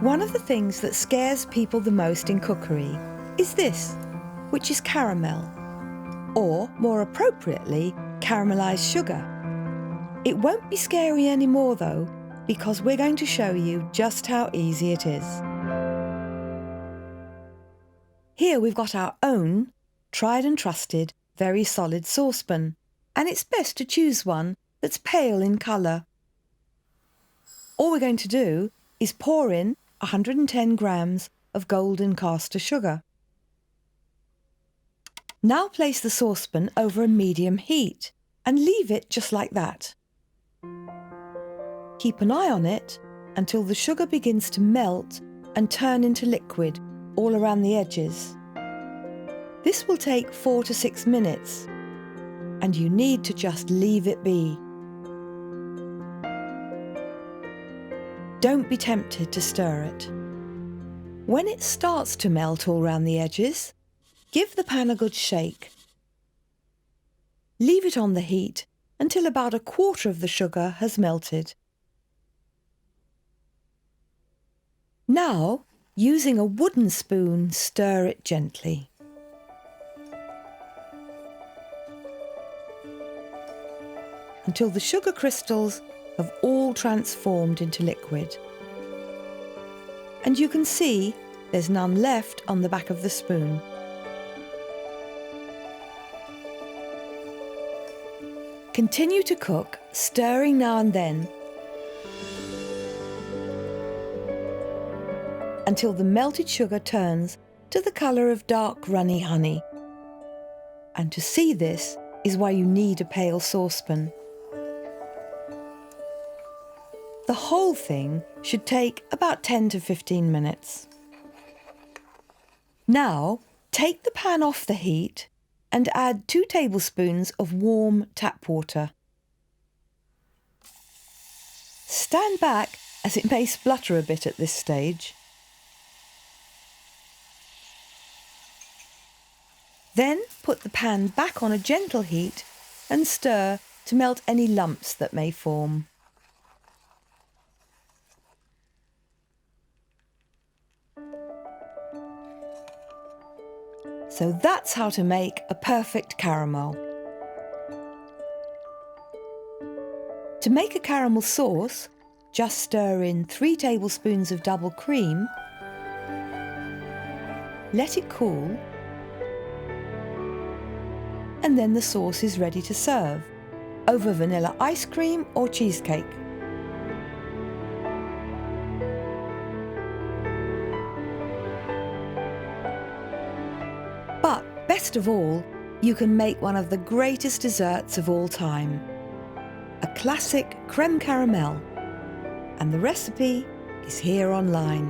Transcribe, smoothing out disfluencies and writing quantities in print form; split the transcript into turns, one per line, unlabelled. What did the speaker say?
One of the things that scares people the most in cookery is this, which is caramel, or more appropriately, caramelised sugar. It won't be scary anymore though, because we're going to show you just how easy it is. Here we've got our own, tried and trusted, very solid saucepan, and it's best to choose one that's pale in colour. All we're going to do is pour in 110 grams of golden caster sugar. Now place the saucepan over a medium heat and leave it just like that. Keep an eye on it until the sugar begins to melt and turn into liquid all around the edges. This will take 4 to 6 minutes, and you need to just leave it be. Don't be tempted to stir it. When it starts to melt all around the edges, give the pan a good shake. Leave it on the heat until about 1/4 of the sugar has melted. Now, using a wooden spoon, stir it gently. Until the sugar crystals have all transformed into liquid. And you can see there's none left on the back of the spoon. Continue to cook, stirring now and then, until the melted sugar turns to the colour of dark runny honey. And to see this is why you need a pale saucepan. The whole thing should take about 10 to 15 minutes. Now, take the pan off the heat and add 2 tablespoons of warm tap water. Stand back as it may splutter a bit at this stage. Then put the pan back on a gentle heat and stir to melt any lumps that may form. So that's how to make a perfect caramel. To make a caramel sauce, just stir in 3 tablespoons of double cream, let it cool, and then the sauce is ready to serve, over vanilla ice cream or cheesecake. But best of all, you can make one of the greatest desserts of all time, a classic crème caramel, and the recipe is here online.